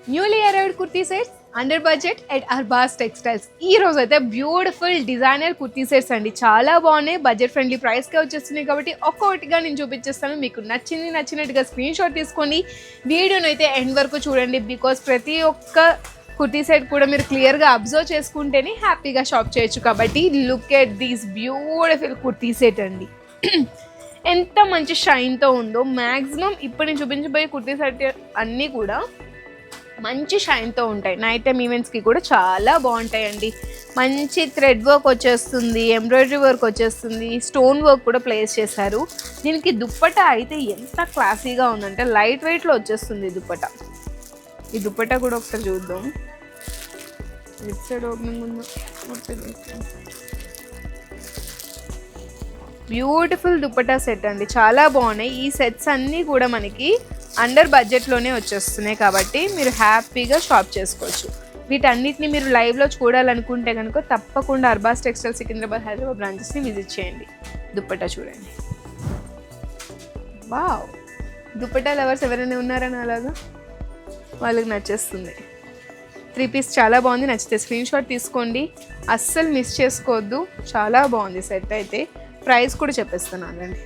Newly arrived kurti sets under budget at Arbaz textiles. ఈ రోజు అయితే బ్యూటిఫుల్ డిజైనర్ కుర్తీ సెట్స్ అండి, చాలా బాగున్నాయి. బడ్జెట్ ఫ్రెండ్లీ ప్రైస్కే వచ్చేస్తున్నాయి కాబట్టి ఒక్కొక్కటిగా నేను చూపించేస్తాను. మీకు నచ్చినట్టుగా స్క్రీన్ షాట్ తీసుకోండి. వీడియోని అయితే ఎండ్ వరకు చూడండి, బికాస్ ప్రతి ఒక్క కుర్తీ సెట్ కూడా మీరు క్లియర్గా అబ్జర్వ్ చేసుకుంటేనే హ్యాపీగా షాప్ చేయొచ్చు. కాబట్టి look at these beautiful kurti set అండి. ఎంత మంచి షైన్తో ఉందో. మ్యాక్సిమం ఇప్పుడు నేను చూపించబోయే కుర్తీ సెట్ అన్నీ కూడా మంచి షైన్తో ఉంటాయి. నైట్ టైమ్ ఈవెంట్స్కి కూడా చాలా బాగుంటాయండి. మంచి థ్రెడ్ వర్క్ వచ్చేస్తుంది, ఎంబ్రాయిడరీ వర్క్ వచ్చేస్తుంది, స్టోన్ వర్క్ కూడా ప్లేస్ చేశారు. దీనికి దుప్పటా అయితే ఎంత క్లాసీగా ఉందంటే లైట్ వెయిట్లో వచ్చేస్తుంది దుప్పటా. ఈ దుప్పటా కూడా ఒకసారి చూద్దాం. ఇట్ సైడ్ ఓపెనింగ్ ఉందా? బ్యూటిఫుల్ దుప్పటా సెట్ అండి, చాలా బాగున్నాయి. ఈ సెట్స్ అన్నీ కూడా మనకి అండర్ బడ్జెట్లోనే వచ్చేస్తున్నాయి కాబట్టి మీరు హ్యాపీగా షాప్ చేసుకోవచ్చు. వీటన్నిటిని మీరు లైవ్లో చూడాలనుకుంటే కనుక తప్పకుండా అర్బాస్ టెక్స్టైల్ సికింద్రాబాద్ హైదరాబాద్ బ్రాంచెస్ని విజిట్ చేయండి. దుప్పటా చూడండి, వావ్. దుప్పటా లవర్స్ ఎవరైనా ఉన్నారని అలాగా వాళ్ళకి నచ్చేస్తుంది. 3 పీస్ చాలా బాగుంది. నచ్చితే స్క్రీన్ షాట్ తీసుకోండి, అస్సలు మిస్ చేసుకోవద్దు. చాలా బాగుంది సెట్ అయితే. ప్రైస్ కూడా చెప్పేస్తున్నాను అండి,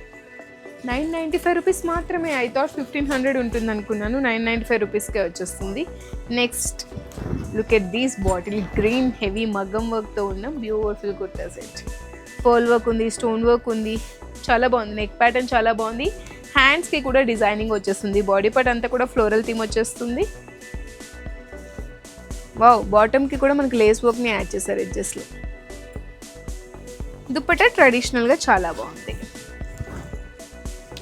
995 రూపీస్ మాత్రమే. ఐ థాట్ 1500 ఉంటుంది అనుకున్నాను. 995 రూపీస్కే వచ్చేస్తుంది. Next look at these bottle green heavy మగ్గం వర్క్తో ఉన్న beautiful kurta set. Pearl work ఉంది, స్టోన్ వర్క్ ఉంది, చాలా బాగుంది. నెక్ ప్యాటర్న్ చాలా బాగుంది. హ్యాండ్స్కి కూడా డిజైనింగ్ వచ్చేస్తుంది. బాడీ పార్ట్ అంతా కూడా ఫ్లోరల్ థీమ్ వచ్చేస్తుంది. వావ్, బాటమ్కి కూడా మనకి లేస్ వర్క్ని యాడ్ చేశారు ఎడ్జెస్లో. దుప్పట్టా ట్రెడిషనల్గా చాలా బాగుంది.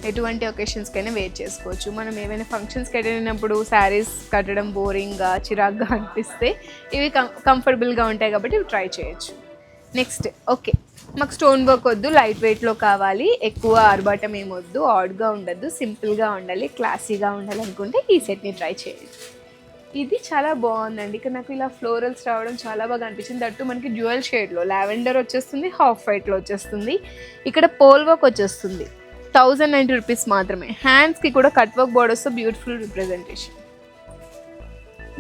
ఎటువంటి ఒకేషన్స్కైనా వేర్ చేసుకోవచ్చు. మనం ఏమైనా ఫంక్షన్స్కి అటెండ్ అయినప్పుడు శారీస్ కట్టడం బోరింగ్గా చిరాగ్గా అనిపిస్తే ఇవి కంఫర్టబుల్గా ఉంటాయి కాబట్టి ఇవి ట్రై చేయొచ్చు. నెక్స్ట్, ఓకే మాకు స్టోన్ వర్క్ వద్దు, లైట్ వెయిట్లో కావాలి, ఎక్కువ ఆర్బాటం ఏమొద్దు, ఆడ్గా ఉండద్దు, సింపుల్గా ఉండాలి, క్లాసీగా ఉండాలి అనుకుంటే ఈ సెట్ని ట్రై చేయండి. ఇది చాలా బాగుందండి. ఇక్కడ నాకు ఇలా ఫ్లోరల్స్ రావడం చాలా బాగా అనిపించింది. దట్టు మనకి డ్యూయల్ షేడ్లో లావెండర్ వచ్చేస్తుంది, హాఫ్ వైట్లో వచ్చేస్తుంది. ఇక్కడ పోల్ వర్క్ వచ్చేస్తుంది. 1090 రూపీస్ మాత్రమే. హ్యాండ్స్కి కూడా కట్ వర్క్ బోర్డర్స్తో బ్యూటిఫుల్ రిప్రజెంటేషన్.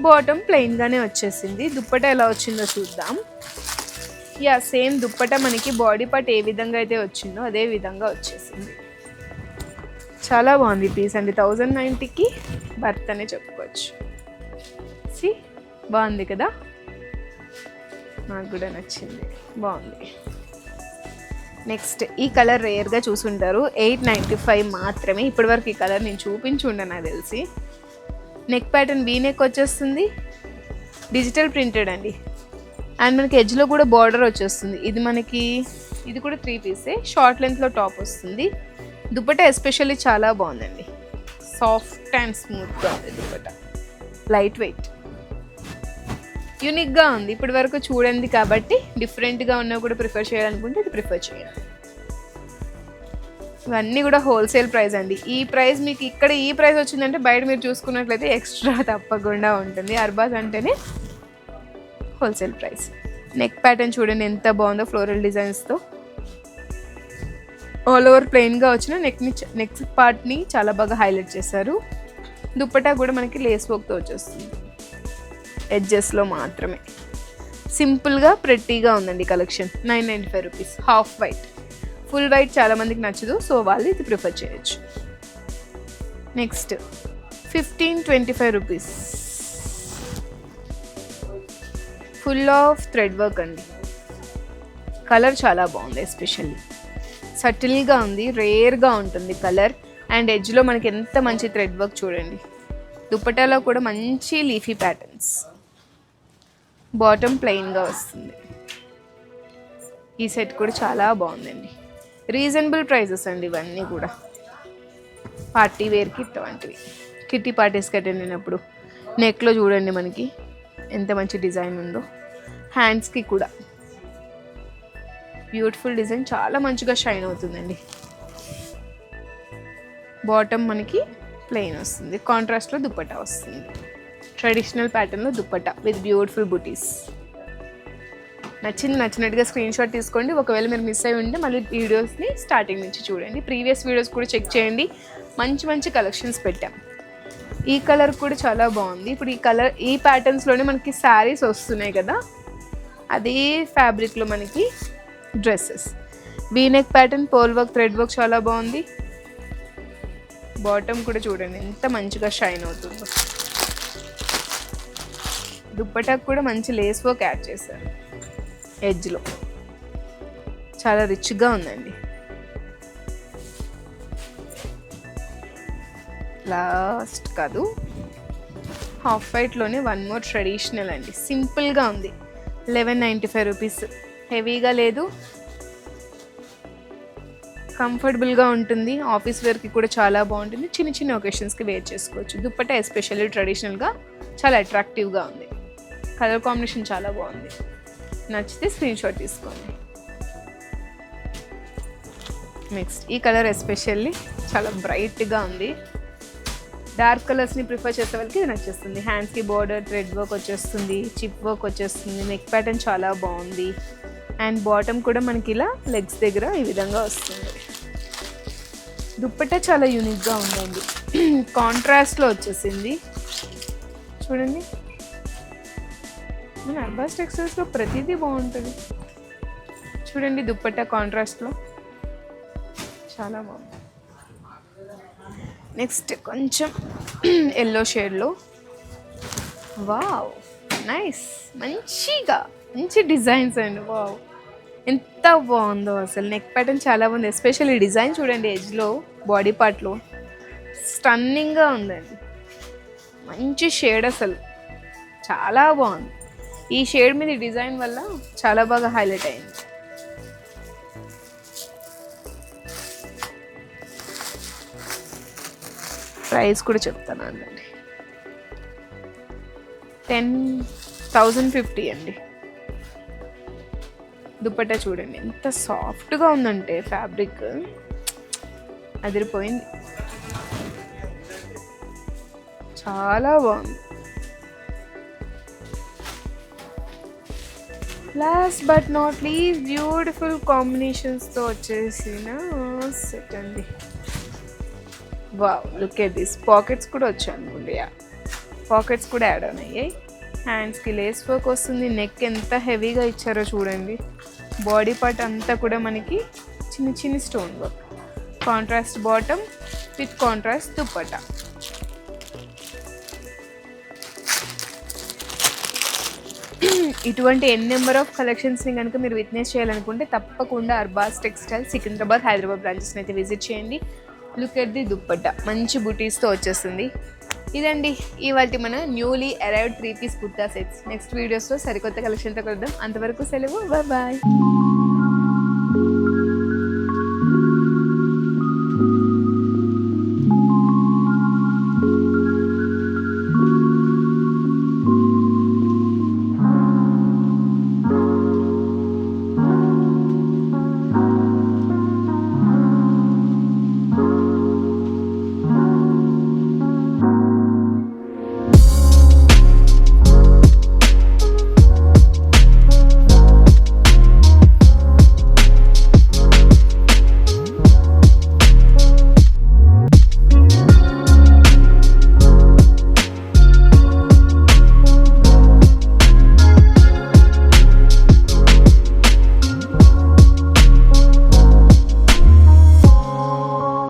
బాటమ్ ప్లెయిన్గానే వచ్చేసింది. దుప్పటా ఎలా వచ్చిందో చూద్దాం. యా, సేమ్ దుప్పటా మనకి బాడీ పార్ట్ ఏ విధంగా అయితే వచ్చిందో అదే విధంగా వచ్చేసింది. చాలా బాగుంది పీస్ అండి. 1090కి బర్త్ అనే చెప్పుకోవచ్చు. సి బాగుంది కదా, నాకు కూడా నచ్చింది, బాగుంది. నెక్స్ట్, ఈ కలర్ రేర్గా చూసుంటారు. 895 మాత్రమే. ఇప్పటివరకు ఈ కలర్ నేను చూపించుండే నాకు తెలిసి. నెక్ ప్యాటర్న్ వీ నెక్ వచ్చేస్తుంది, డిజిటల్ ప్రింటెడ్ అండి. అండ్ మనకి ఎడ్జ్లో కూడా బార్డర్ వచ్చేస్తుంది. ఇది కూడా 3 పీసే. షార్ట్ లెంత్లో టాప్ వస్తుంది. దుప్పటా ఎస్పెషల్లీ చాలా బాగుందండి, సాఫ్ట్ అండ్ స్మూత్గా ఉంది దుప్పటా, లైట్ వెయిట్, యూనిక్గా ఉంది. ఇప్పటి వరకు చూడండి కాబట్టి డిఫరెంట్గా ఉన్నా కూడా ప్రిఫర్ చేయాలనుకుంటే ఇది ప్రిఫర్ చేయండి. ఇవన్నీ కూడా హోల్సేల్ ప్రైస్ అండి. ఈ ప్రైస్ మీకు ఇక్కడ ఈ ప్రైస్ వచ్చిందంటే బయట మీరు చూసుకున్నట్లయితే ఎక్స్ట్రా తప్పకుండా ఉంటుంది. అర్బాస్ అంటేనే హోల్సేల్ ప్రైస్. నెక్ ప్యాటర్న్ చూడండి ఎంత బాగుందో, ఫ్లోరల్ డిజైన్స్తో. ఆల్ ఓవర్ ప్లెయిన్గా వచ్చిన నెక్ పార్ట్ని చాలా బాగా హైలైట్ చేశారు. దుప్పటా కూడా మనకి లేస్ వర్క్తో వచ్చేస్తుంది, ఎడ్జెస్లో మాత్రమే. సింపుల్గా ప్రెట్టీగా ఉందండి collection. 995 rupees. Half white, full white చాలామందికి నచ్చదు, సో వాళ్ళు ఇది ప్రిఫర్ చేయొచ్చు. Next 1525 rupees. Full of thread work అండి. కలర్ చాలా బాగుంది, ఎస్పెషల్లీ సటిల్గా ఉంది, రేర్గా ఉంటుంది కలర్. అండ్ ఎడ్జ్లో మనకి ఎంత మంచి థ్రెడ్ వర్క్ చూడండి. దుప్పటాలో కూడా మంచి లీఫీ ప్యాటర్న్స్. బాటమ్ ప్లెయిన్గా వస్తుంది. ఈ సెట్ కూడా చాలా బాగుందండి. రీజనబుల్ ప్రైజెస్ అండి ఇవన్నీ కూడా. పార్టీ వేర్కి ఇటువంటివి, కిట్టి పార్టీస్కి అటెండ్ అయినప్పుడు. నెక్లో చూడండి మనకి ఎంత మంచి డిజైన్ ఉందో. హ్యాండ్స్కి కూడా బ్యూటిఫుల్ డిజైన్, చాలా మంచిగా షైన్ అవుతుందండి. బాటమ్ మనకి ప్లెయిన్ వస్తుంది, కాంట్రాస్ట్లో దుప్పటా వస్తుంది. ట్రెడిషనల్ ప్యాటర్న్లో దుప్పటా విత్ బ్యూటిఫుల్ బుటీస్. నచ్చినట్టుగా స్క్రీన్ షాట్ తీసుకోండి. ఒకవేళ మీరు మిస్ అయి ఉంటే మళ్ళీ వీడియోస్ని స్టార్టింగ్ నుంచి చూడండి. ప్రీవియస్ వీడియోస్ కూడా చెక్ చేయండి, మంచి కలెక్షన్స్ పెట్టాం. ఈ కలర్ కూడా చాలా బాగుంది. ఇప్పుడు ఈ కలర్ ఈ ప్యాటర్న్స్లోనే మనకి శారీస్ వస్తున్నాయి కదా, అదే ఫ్యాబ్రిక్లో మనకి డ్రెస్సెస్. వీనెక్ ప్యాటర్న్, పోల్ వర్క్, థ్రెడ్ వర్క్ చాలా బాగుంది. బాటమ్ కూడా చూడండి ఎంత మంచిగా షైన్ అవుతుందో. దుప్పటాకు కూడా మంచి లేస్ వర్క్ యాడ్ చేశారు ఎడ్జ్లో, చాలా రిచ్గా ఉందండి. లాస్ట్ కాదు, హాఫ్ వైట్లోనే వన్ మోర్ ట్రెడిషనల్ అండి. సింపుల్గా ఉంది. 1195 రూపీస్. హెవీగా లేదు, కంఫర్టబుల్గా ఉంటుంది. ఆఫీస్ వేర్కి కూడా చాలా బాగుంటుంది. చిన్న చిన్న ఒకేషన్స్కి వేర్ చేసుకోవచ్చు. దుప్పట్టా ఎస్పెషల్లీ ట్రెడిషనల్గా చాలా అట్రాక్టివ్గా ఉంది. కలర్ కాంబినేషన్ చాలా బాగుంది. నచ్చితే స్క్రీన్ షాట్ తీసుకోండి. నెక్స్ట్ ఈ కలర్ ఎస్పెషల్లీ చాలా బ్రైట్గా ఉంది. డార్క్ కలర్స్ని ప్రిఫర్ చేసే వాళ్ళకి ఇది నచ్చేస్తుంది. హ్యాండ్స్కి బార్డర్, థ్రెడ్ వర్క్ వచ్చేస్తుంది, చిప్ వర్క్ వచ్చేస్తుంది. నెక్ ప్యాటర్న్ చాలా బాగుంది. అండ్ బాటమ్ కూడా మనకి ఇలా లెగ్స్ దగ్గర ఈ విధంగా వస్తుంది. దుప్పట్టా చాలా యూనిక్గా ఉందండి. కాంట్రాస్ట్లో వచ్చేసింది చూడండి. మన అర్బాస్ టెక్స్టైల్స్లో ప్రతిదీ బాగుంటుంది. చూడండి దుప్పట్టా కాంట్రాస్ట్లో చాలా బాగుంది. నెక్స్ట్ కొంచెం ఎల్లో షేడ్లో, వావ్ నైస్, మంచి డిజైన్స్ అండి. వావ్ ఎంత బాగుందో అసలు. నెక్ ప్యాటర్న్ చాలా బాగుంది. ఎస్పెషల్లీ డిజైన్ చూడండి ఎడ్జ్లో, బాడీ పార్ట్లో స్టన్నింగ్గా ఉందండి. మంచి షేడ్ అసలు చాలా బాగుంది. ఈ షేడ్ మీద డిజైన్ వల్ల చాలా బాగా హైలైట్ అయింది. ప్రైస్ కూడా చెప్తాను అండి, 10,050 అండి. దుప్పట్టా చూడండి ఎంత సాఫ్ట్గా ఉందంటే ఫ్యాబ్రిక్ అదిరిపోయింది. చాలా బాగుంది. Last but not least beautiful కాంబినేషన్స్తో వచ్చేసిన సెట్ అండి. Wow look at this. Pockets కూడా వచ్చాయి అనుకోండి. పాకెట్స్ కూడా యాడ్ అయ్యాయి. హ్యాండ్స్కి లేస్ వర్క్ వస్తుంది. నెక్ ఎంత హెవీగా ఇచ్చారో చూడండి. బాడీ పార్ట్ అంతా కూడా మనకి చిన్న చిన్న stone work. Contrast bottom with contrast dupatta. ఇటువంటి ఎన్ నెంబర్ ఆఫ్ కలెక్షన్స్ని కనుక మీరు విట్నెస్ చేయాలనుకుంటే తప్పకుండా అర్బాస్ టెక్స్టైల్ సికింద్రాబాద్, హైదరాబాద్ బ్రాంచెస్ని అయితే విజిట్ చేయండి. లుక్ ఎట్ ది దుప్పట్టా మంచి బుటీస్తో వచ్చేస్తుంది. ఇదండి ఇవాళ మన newly arrived 3 piece kurta sets. Next వీడియోస్లో సరికొత్త కలెక్షన్తో కలుద్దాం. అంతవరకు సెలవు, బాయ్.